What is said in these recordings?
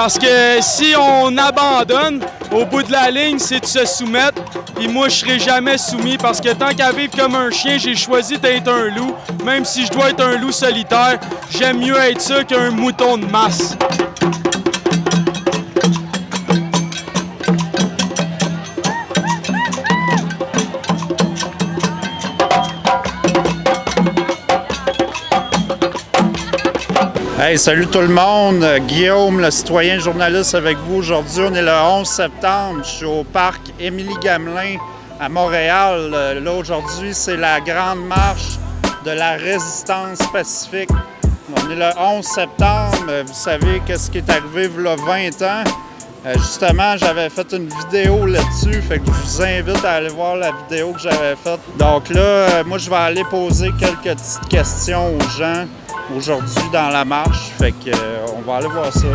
Parce que si on abandonne, au bout de la ligne, c'est de se soumettre. Puis moi, je serai jamais soumis parce que tant qu'à vivre comme un chien, j'ai choisi d'être un loup. Même si je dois être un loup solitaire, j'aime mieux être ça qu'un mouton de masse. Hey, salut tout le monde! Guillaume, le citoyen journaliste avec vous aujourd'hui. On est le 11 septembre. Je suis au parc Émilie-Gamelin à Montréal. Là, aujourd'hui, c'est la grande marche de la résistance pacifique. On est le 11 septembre. Vous savez qu'est-ce qui est arrivé il y a 20 ans. Justement, j'avais fait une vidéo là-dessus, fait que je vous invite à aller voir la vidéo que j'avais faite. Donc là, moi, je vais aller poser quelques petites questions aux gens aujourd'hui dans la marche, fait que on va aller voir ça.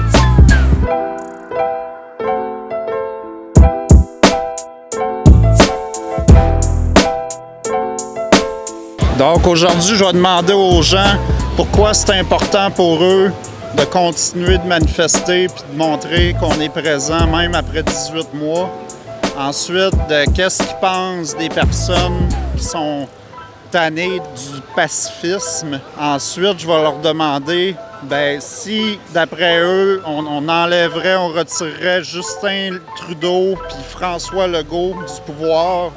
Donc aujourd'hui, je vais demander aux gens pourquoi c'est important pour eux de continuer de manifester puis de montrer qu'on est présent même après 18 mois. Ensuite, qu'est-ce qu'ils pensent des personnes qui sont tannées du pacifisme. Ensuite, je vais leur demander si, d'après eux, on enlèverait, on retirerait Justin Trudeau puis François Legault du pouvoir,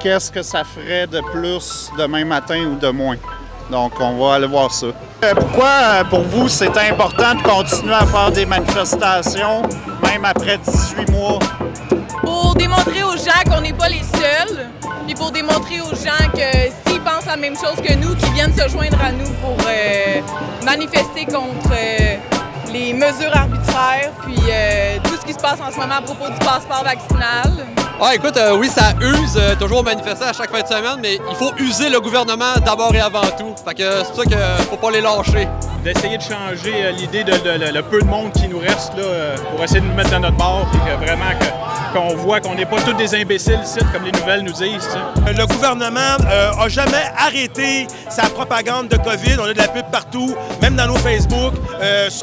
qu'est-ce que ça ferait de plus demain matin ou de moins? Donc, on va aller voir ça. Pourquoi, pour vous, c'est important de continuer à faire des manifestations, même après 18 mois? Pour démontrer aux gens qu'on n'est pas les seuls, puis pour démontrer aux gens que s'ils pensent la même chose que nous, qu'ils viennent se joindre à nous pour manifester contre les mesures arbitraires, puis tout ce qui se passe en ce moment à propos du passeport vaccinal. Ah, écoute, oui, ça use toujours manifester à chaque fin de semaine, mais il faut user le gouvernement d'abord et avant tout. Fait que c'est pour ça qu'il ne faut pas les lâcher. D'essayer de changer l'idée de le peu de monde qui nous reste là, pour essayer de nous mettre dans notre bord, et que vraiment qu'on voit qu'on n'est pas tous des imbéciles ici, comme les nouvelles nous disent. Le gouvernement n'a jamais arrêté sa propagande de COVID. On a de la pub partout, même dans nos Facebook.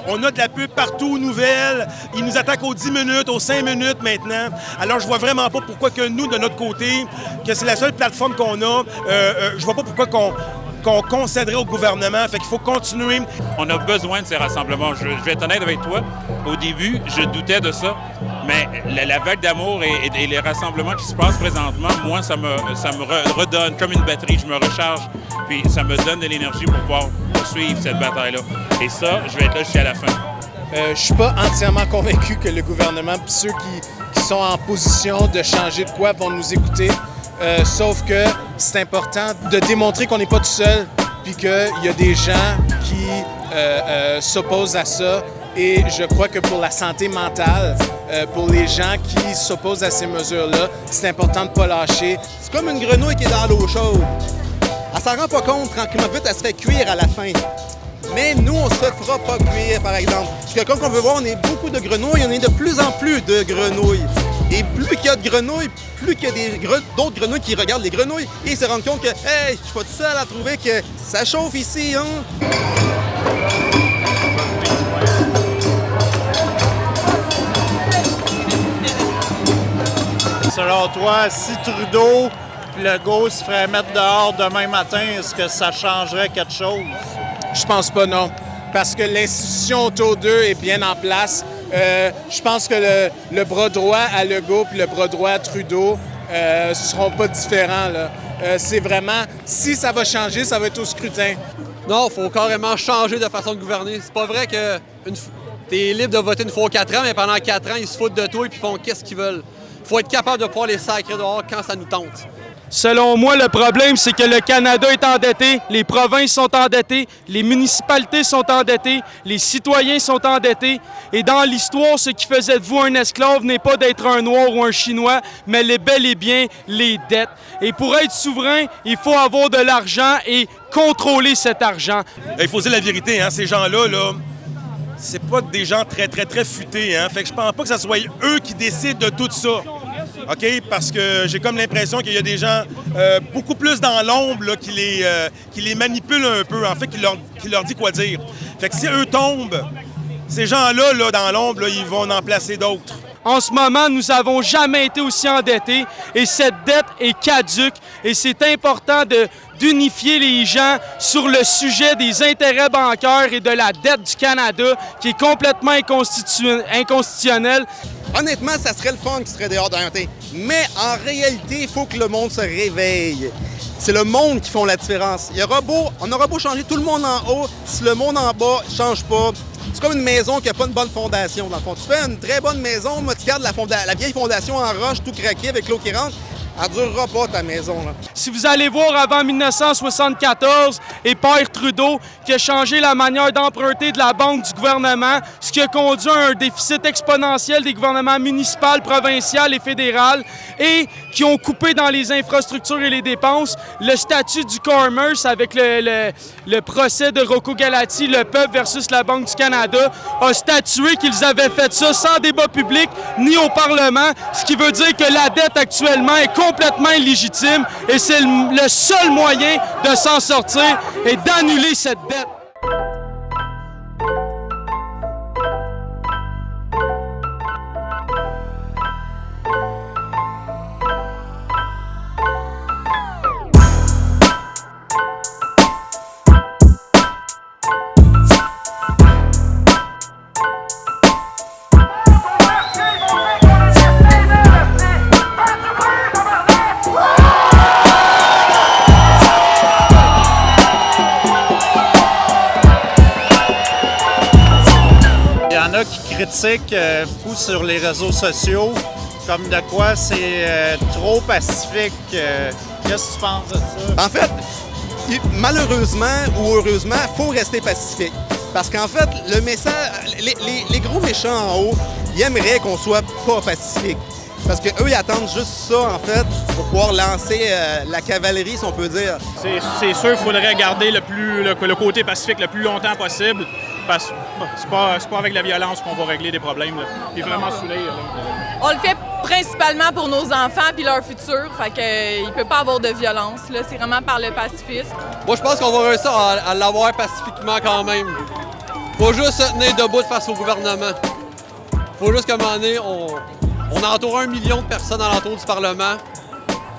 On a de la pub partout, nouvelles. Ils nous attaquent aux 10 minutes, aux 5 minutes maintenant. Alors, je vois vraiment pas pourquoi que nous, de notre côté, que c'est la seule plateforme qu'on a, je vois pas pourquoi qu'on concéderait au gouvernement. Fait qu'il faut continuer. On a besoin de ces rassemblements. Je vais être honnête avec toi. Au début, je doutais de ça. Mais la vague d'amour et les rassemblements qui se passent présentement, moi, ça me redonne comme une batterie. Je me recharge. Puis ça me donne de l'énergie pour pouvoir poursuivre cette bataille-là. Et ça, je vais être là jusqu'à la fin. Je suis pas entièrement convaincu que le gouvernement, puis ceux qui sont en position de changer de quoi, vont nous écouter. Sauf que c'est important de démontrer qu'on n'est pas tout seul, puis qu'il y a des gens qui s'opposent à ça. Et je crois que pour la santé mentale, pour les gens qui s'opposent à ces mesures-là, c'est important de ne pas lâcher. C'est comme une grenouille qui est dans l'eau chaude. Elle s'en rend pas compte, tranquillement vite, elle se fait cuire à la fin. Mais nous, on se fera pas cuire, par exemple. Parce que comme on veut voir, on est beaucoup de grenouilles, on est de plus en plus de grenouilles. Et plus qu'il y a de grenouilles, plus qu'il y a d'autres grenouilles qui regardent les grenouilles et se rendent compte que, hey, je suis pas tout seul à trouver que ça chauffe ici, hein? Selon toi, si Trudeau et Legault se ferait mettre dehors demain matin, est-ce que ça changerait quelque chose? Je pense pas, non. Parce que l'institution autour d'eux est bien en place. Je pense que le bras droit à Legault et le bras droit à Trudeau ne seront pas différents, là. C'est vraiment, si ça va changer, ça va être au scrutin. Non, il faut carrément changer de façon de gouverner. C'est pas vrai que t'es libre de voter une fois aux 4 ans, mais pendant 4 ans, ils se foutent de toi et puis font qu'est-ce qu'ils veulent. Faut être capable de pouvoir les sacrer dehors quand ça nous tente. Selon moi, le problème, c'est que le Canada est endetté, les provinces sont endettées, les municipalités sont endettées, les citoyens sont endettés. Et dans l'histoire, ce qui faisait de vous un esclave n'est pas d'être un Noir ou un Chinois, mais bel et bien les dettes. Et pour être souverain, il faut avoir de l'argent et contrôler cet argent. Il faut dire la vérité, hein, ces gens-là, là, c'est pas des gens très, très, très futés. Hein? Fait que je pense pas que ce soit eux qui décident de tout ça. OK? Parce que j'ai comme l'impression qu'il y a des gens beaucoup plus dans l'ombre là, qui les manipulent un peu, en fait, qui leur dit quoi dire. Fait que si eux tombent, Ces gens-là, là, dans l'ombre, là, ils vont en placer d'autres. En ce moment, nous n'avons jamais été aussi endettés et cette dette est caduque et c'est important d'unifier les gens sur le sujet des intérêts bancaires et de la dette du Canada qui est complètement inconstitutionnelle. Honnêtement, ça serait le fun qui serait dehors d'un thé. Mais en réalité, il faut que le monde se réveille. C'est le monde qui font la différence. On aura beau changer tout le monde en haut, si le monde en bas ne change pas, c'est comme une maison qui n'a pas une bonne fondation, dans le fond. Tu fais une très bonne maison, mais tu gardes la vieille fondation en roche, tout craqué avec l'eau qui rentre, elle ne durera pas, ta maison, là. Si vous allez voir avant 1974 et Père Trudeau qui a changé la manière d'emprunter de la banque du gouvernement, ce qui a conduit à un déficit exponentiel des gouvernements municipaux, provinciaux et fédéral et qui ont coupé dans les infrastructures et les dépenses, le statut du commerce avec le procès de Rocco Galati, le peuple versus la Banque du Canada, a statué qu'ils avaient fait ça sans débat public ni au Parlement, ce qui veut dire que la dette actuellement est complètement illégitime et c'est le seul moyen de s'en sortir et d'annuler cette dette. Qui critiquent beaucoup sur les réseaux sociaux, comme de quoi c'est trop pacifique. Qu'est-ce que tu penses de ça? En fait, malheureusement ou heureusement, il faut rester pacifique. Parce qu'en fait, le message, les gros méchants en haut, ils aimeraient qu'on soit pas pacifique. Parce qu'eux, ils attendent juste ça, en fait, pour pouvoir lancer la cavalerie, si on peut dire. C'est sûr qu'il faudrait garder le côté pacifique le plus longtemps possible. Parce que c'est pas avec la violence qu'on va régler des problèmes. Là. Il est vraiment saoulé. On le fait principalement pour nos enfants et leur futur. Fait qu'il ne peut pas avoir de violence. Là. C'est vraiment par le pacifisme. Moi, je pense qu'on va réussir à l'avoir pacifiquement quand même. Faut juste se tenir debout face au gouvernement. Faut juste qu'à un moment donné, on entoure 1 million de personnes alentour du Parlement.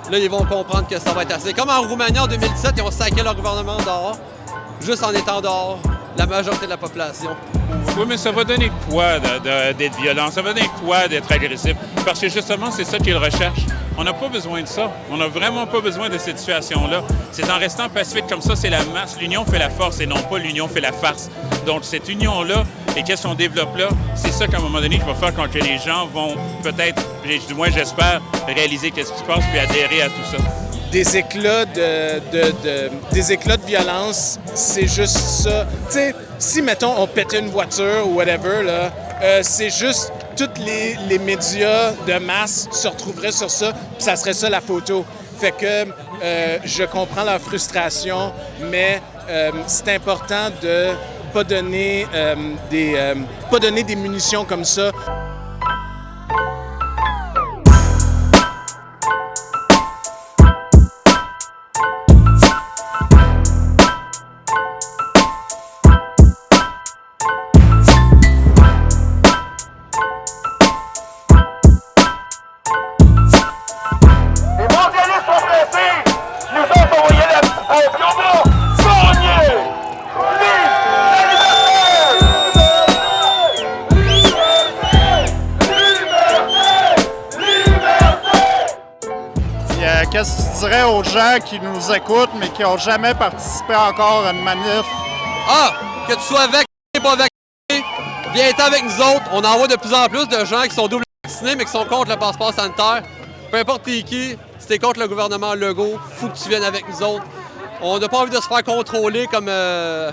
Là, ils vont comprendre que ça va être assez. Comme en Roumanie en 2017, ils ont sacré leur gouvernement dehors, juste en étant dehors, la majorité de la population. Oui, mais ça va donner quoi d'être violent? Ça va donner quoi d'être agressif? Parce que justement, c'est ça qu'ils recherchent. On n'a pas besoin de ça. On n'a vraiment pas besoin de cette situation-là. C'est en restant pacifique comme ça, c'est la masse. L'union fait la force et non pas l'union fait la farce. Donc, cette union-là, et qu'est-ce qu'on développe là, c'est ça qu'à un moment donné, je vais faire quand les gens vont peut-être, du moins j'espère, réaliser qu'est-ce qui se passe puis adhérer à tout ça. Des éclats de violence, c'est juste ça. Tu sais, si, mettons, on pétait une voiture ou whatever, là, c'est juste tous les médias de masse se retrouveraient sur ça, puis ça serait ça la photo. Fait que je comprends leur frustration, mais c'est important de pas donner des munitions comme ça. Qu'est-ce que tu dirais aux gens qui nous écoutent mais qui n'ont jamais participé encore à une manif? Ah! Que tu sois vacciné ou pas vacciné, viens-t'en avec nous autres. On en voit de plus en plus de gens qui sont double vaccinés mais qui sont contre le passeport sanitaire. Peu importe t'es qui, si t'es contre le gouvernement Legault, faut que tu viennes avec nous autres. On n'a pas envie de se faire contrôler comme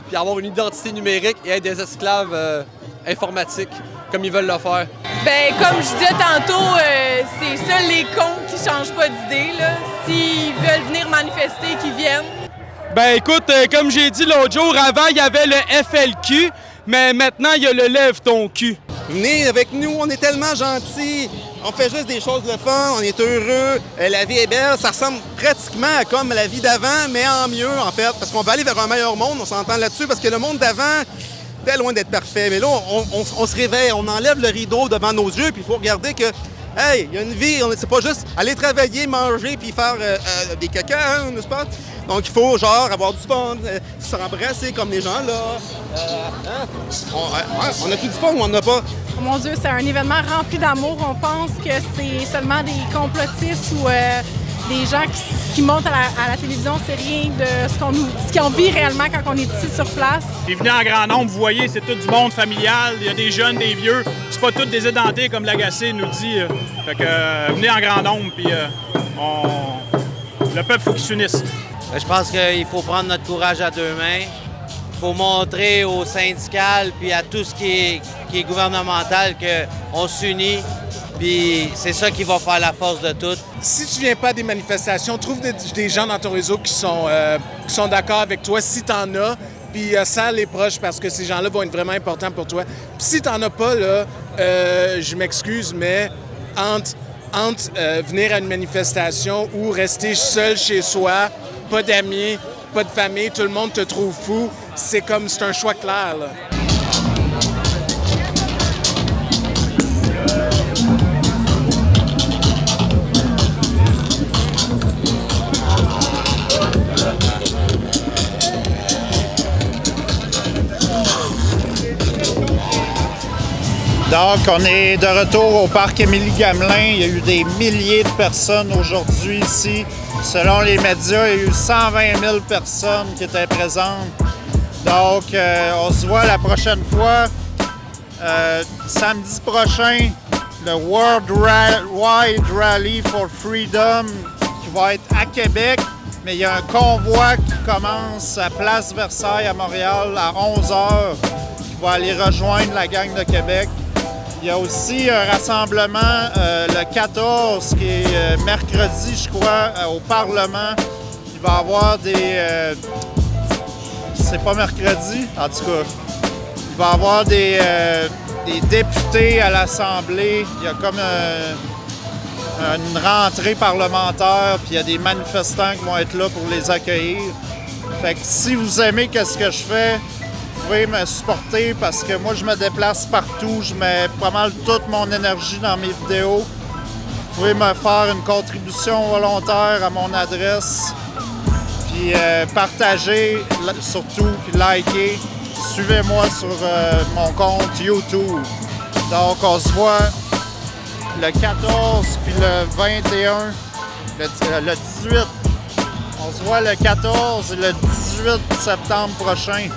puis avoir une identité numérique et être des esclaves informatiques comme ils veulent le faire. Ben comme je disais tantôt, c'est seuls les cons qui changent pas d'idée. S'ils veulent venir manifester, qu'ils viennent. Ben écoute, comme j'ai dit l'autre jour, avant il y avait le FLQ, mais maintenant il y a le Lève ton cul. Venez avec nous, on est tellement gentils, on fait juste des choses de fun, on est heureux, la vie est belle, ça ressemble pratiquement à comme la vie d'avant, mais en mieux en fait, parce qu'on va aller vers un meilleur monde, on s'entend là-dessus, parce que le monde d'avant, très loin d'être parfait. Mais là, on se réveille, on enlève le rideau devant nos yeux, puis il faut regarder que, hey, il y a une vie, c'est pas juste aller travailler, manger, puis faire des caca, hein, n'est-ce pas? Donc, il faut, genre, avoir du fun, s'embrasser comme les gens, là. On a plus du fun ou on n'a pas? Oh mon Dieu, c'est un événement rempli d'amour. On pense que c'est seulement des complotistes ou des gens qui montent à la télévision. C'est rien de ce qu'on vit réellement quand on est ici sur place. Puis venez en grand nombre, vous voyez, c'est tout du monde familial. Il y a des jeunes, des vieux. C'est pas tous des édentés, comme l'Agacé nous dit. Fait que venez en grand nombre, puis le peuple, faut qu'il s'unisse. Je pense qu'il faut prendre notre courage à deux mains. Il faut montrer aux syndicales puis à tout ce qui est gouvernemental qu'on s'unit. Puis c'est ça qui va faire la force de tout. Si tu viens pas à des manifestations, trouve des gens dans ton réseau qui sont d'accord avec toi, si tu en as. Puis serre les proches parce que ces gens-là vont être vraiment importants pour toi. Puis si tu n'en as pas, là, je m'excuse, mais entre venir à une manifestation ou rester seul chez soi, pas d'amis, pas de famille, tout le monde te trouve fou, c'est un choix clair, là. Donc, on est de retour au parc Émilie-Gamelin. Il y a eu des milliers de personnes aujourd'hui ici. Selon les médias, il y a eu 120 000 personnes qui étaient présentes. Donc, on se voit la prochaine fois. Samedi prochain, le World Wide Rally for Freedom qui va être à Québec. Mais il y a un convoi qui commence à Place Versailles à Montréal à 11h qui va aller rejoindre la gang de Québec. Il y a aussi un rassemblement le 14, qui est mercredi, je crois, au Parlement. Il va y avoir des... c'est pas mercredi, en tout cas. Il va y avoir des députés à l'Assemblée. Il y a comme une rentrée parlementaire, puis il y a des manifestants qui vont être là pour les accueillir. Fait que si vous aimez ce que je fais, vous pouvez me supporter parce que moi, je me déplace partout. Je mets pas mal toute mon énergie dans mes vidéos. Vous pouvez me faire une contribution volontaire à mon adresse. Puis partagez surtout, puis likez. Suivez-moi sur mon compte YouTube. Donc, on se voit le 14 puis le 21, le 18. On se voit le 14 et le 18 septembre prochain.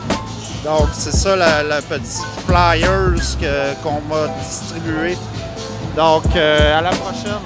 Donc, c'est ça la petite flyers qu'on m'a distribué. Donc, à la prochaine.